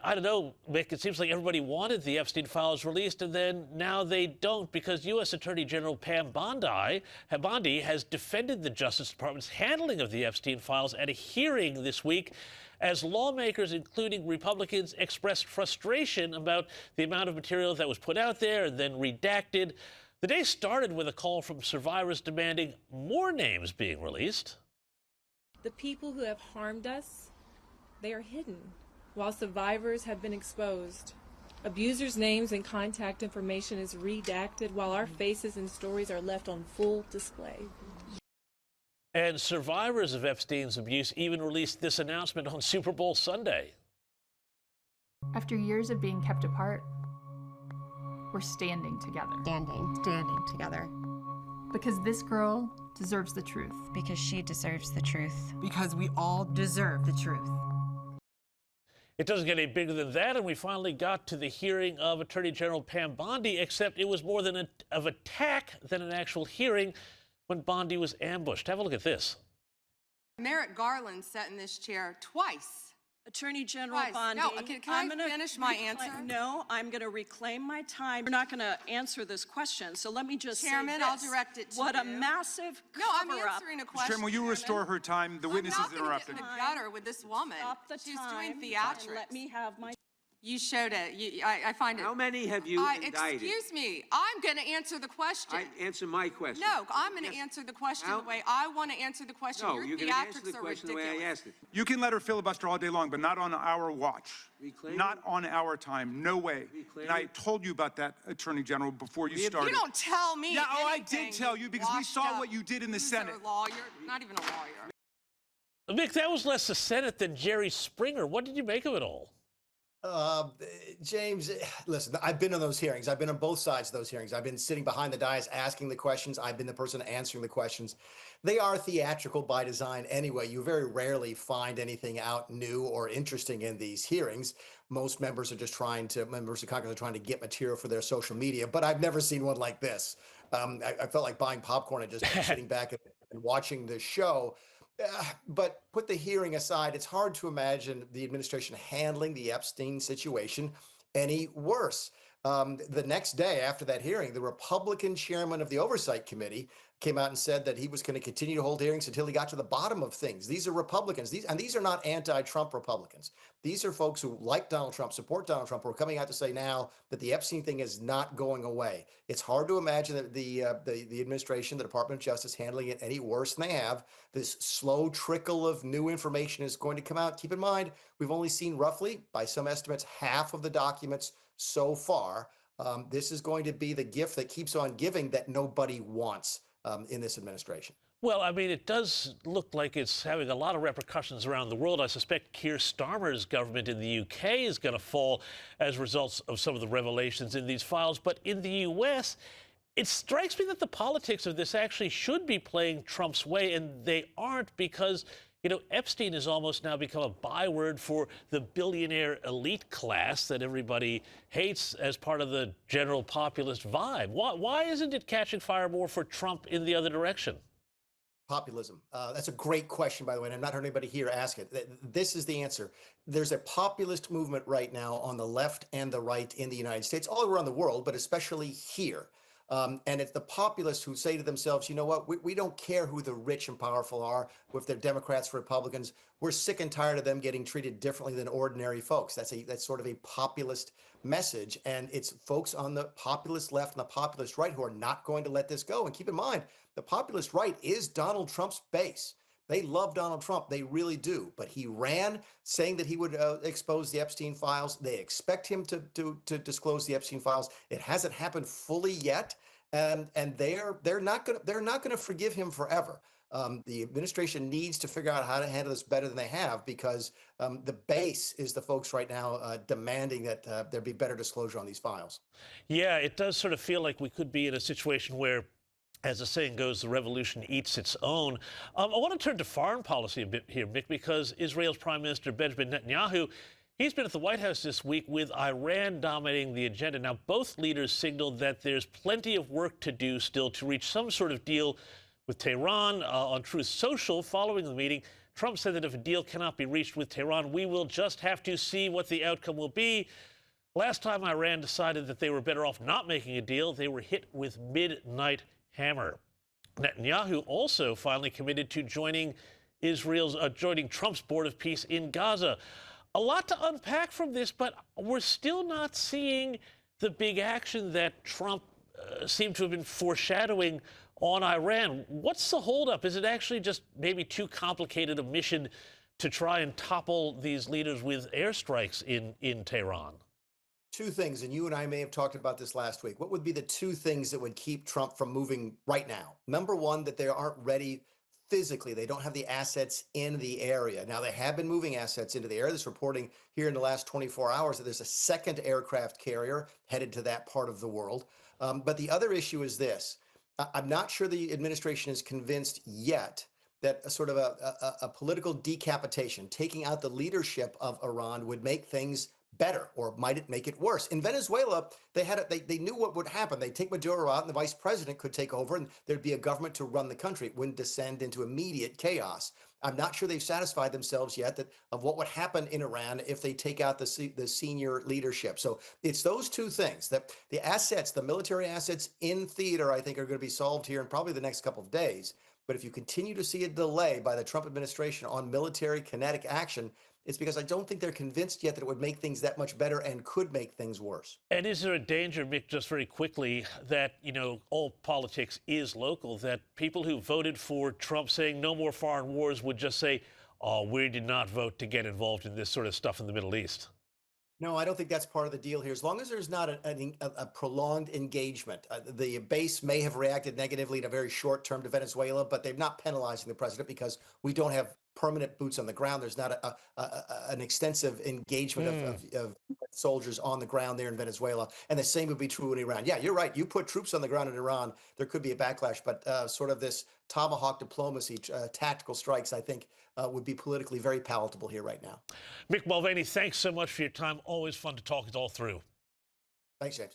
I don't know, Mick, it seems like everybody wanted the Epstein files released, and then now they don't, because U.S. Attorney General Pam Bondi has defended the Justice Department's handling of the Epstein files at a hearing this week, as lawmakers, including Republicans, expressed frustration about the amount of material that was put out there and then redacted. The day started with a call from survivors demanding more names being released. The people who have harmed us, they are hidden, while survivors have been exposed. Abusers' names and contact information is redacted, while our faces and stories are left on full display. And survivors of Epstein's abuse even released this announcement on Super Bowl Sunday. After years of being kept apart, we're standing together. Standing together. Because this girl deserves the truth. Because she deserves the truth. Because we all deserve the truth. It doesn't get any bigger than that, and we finally got to the hearing of Attorney General Pam Bondi, except it was more of an attack than an actual hearing when Bondi was ambushed. Have a look at this. Merrick Garland sat in this chair twice. Attorney General Bondi. No, can I finish my answer? No, I'm going to reclaim my time. We're not going to answer this question, so let me just Chairman, say this. I'll direct it to what you. a massive No, I'm cover-up. answering a question. Chairman, will you restore her time? The witness is interrupted. I'm not going to get in the gutter with this woman. Stop the She's time doing theatrics. and let me have my... You showed it. I find it. How many have you indicted? Excuse me. I'm going to answer the question. Answer my question. No, I'm going to answer the question the way I want to answer the question. No, Your you're going to answer the theatrics are question the ridiculous. way I asked it. You can let her filibuster all day long, but not on our watch. Reclaim Not it? on our time. No way. Reclaim And I it? told you about that, Attorney General, before you started. You don't tell me Yeah, oh, I anything, did tell you because we washed saw up what you did in the loser Senate. Lawyer, not even a lawyer. Mick, that was less the Senate than Jerry Springer. What did you make of it all? James, listen, I've been on those hearings. I've been on both sides of those hearings. I've been sitting behind the dais asking the questions. I've been the person answering the questions. They are theatrical by design anyway. You very rarely find anything out new or interesting in these hearings. Most members of Congress are trying to get material for their social media, but I've never seen one like this. I felt like buying popcorn and just sitting back and watching the show. But put the hearing aside, it's hard to imagine the administration handling the Epstein situation any worse. The next day after that hearing, the Republican chairman of the Oversight Committee came out and said that he was going to continue to hold hearings until he got to the bottom of things. These are Republicans. These are not anti-Trump Republicans. These are folks who like Donald Trump, support Donald Trump, who are coming out to say now that the Epstein thing is not going away. It's hard to imagine that the administration, the Department of Justice, handling it any worse than they have. This slow trickle of new information is going to come out. Keep in mind, we've only seen roughly, by some estimates, half of the documents so far. This is going to be the gift that keeps on giving that nobody wants in this administration. Well, I mean, it does look like it's having a lot of repercussions around the world. I suspect Keir Starmer's government in the UK is going to fall as a result of some of the revelations in these files. But in the U.S., it strikes me that the politics of this actually should be playing Trump's way, and they aren't, because, you know, Epstein has almost now become a byword for the billionaire elite class that everybody hates as part of the general populist vibe. Why isn't it catching fire more for Trump in the other direction? Populism. That's a great question, by the way, and I've not heard anybody here ask it. This is the answer. There's a populist movement right now on the left and the right in the United States, all around the world, but especially here. And it's the populists who say to themselves, you know what, we don't care who the rich and powerful are, if they're Democrats or Republicans. We're sick and tired of them getting treated differently than ordinary folks. That's sort of a populist message. And it's folks on the populist left and the populist right who are not going to let this go. And keep in mind, the populist right is Donald Trump's base. They love Donald Trump. They really do. But he ran saying that he would expose the Epstein files. They expect him to disclose the Epstein files. It hasn't happened fully yet. And they're not going to forgive him forever. The administration needs to figure out how to handle this better than they have, because the base is the folks right now demanding that there be better disclosure on these files. Yeah, it does sort of feel like we could be in a situation where, as the saying goes, the revolution eats its own. I want to turn to foreign policy a bit here, Mick, because Israel's Prime Minister Benjamin Netanyahu, he's been at the White House this week with Iran dominating the agenda. Now, both leaders signaled that there's plenty of work to do still to reach some sort of deal with Tehran. On Truth Social, following the meeting, Trump said that if a deal cannot be reached with Tehran, we will just have to see what the outcome will be. Last time Iran decided that they were better off not making a deal, they were hit with midnight hammer. Netanyahu also finally committed to joining Trump's board of peace in Gaza. A lot to unpack from this, but we're still not seeing the big action that Trump seemed to have been foreshadowing on Iran. What's the holdup? Is it actually just maybe too complicated a mission to try and topple these leaders with airstrikes in Tehran? Two things, and you and I may have talked about this last week. What would be the two things that would keep Trump from moving right now? Number one, that they aren't ready physically. They don't have the assets in the area. Now, they have been moving assets into the area. There's reporting here in the last 24 hours that there's a second aircraft carrier headed to that part of the world. But the other issue is this. I'm not sure the administration is convinced yet that a sort of a political decapitation, taking out the leadership of Iran, would make things better, or might it make it worse? In Venezuela, they knew what would happen. They'd take Maduro out and the vice president could take over and there'd be a government to run the country. It wouldn't descend into immediate chaos. I'm not sure they've satisfied themselves yet of what would happen in Iran if they take out the senior leadership. So it's those two things, that the assets, the military assets in theater, I think are going to be solved here in probably the next couple of days. But if you continue to see a delay by the Trump administration on military kinetic action, it's because I don't think they're convinced yet that it would make things that much better and could make things worse. And is there a danger, Mick, just very quickly, that, all politics is local, that people who voted for Trump saying no more foreign wars would just say, oh, we did not vote to get involved in this sort of stuff in the Middle East? No, I don't think that's part of the deal here. As long as there's not a prolonged engagement, the base may have reacted negatively in a very short term to Venezuela, but they're not penalizing the president because we don't have permanent boots on the ground. There's not an extensive engagement of soldiers on the ground there in Venezuela. And the same would be true in Iran. Yeah, you're right. You put troops on the ground in Iran, there could be a backlash. But sort of this tomahawk diplomacy, tactical strikes, I think, would be politically very palatable here right now. Mick Mulvaney, thanks so much for your time. Always fun to talk it all through. Thanks, James.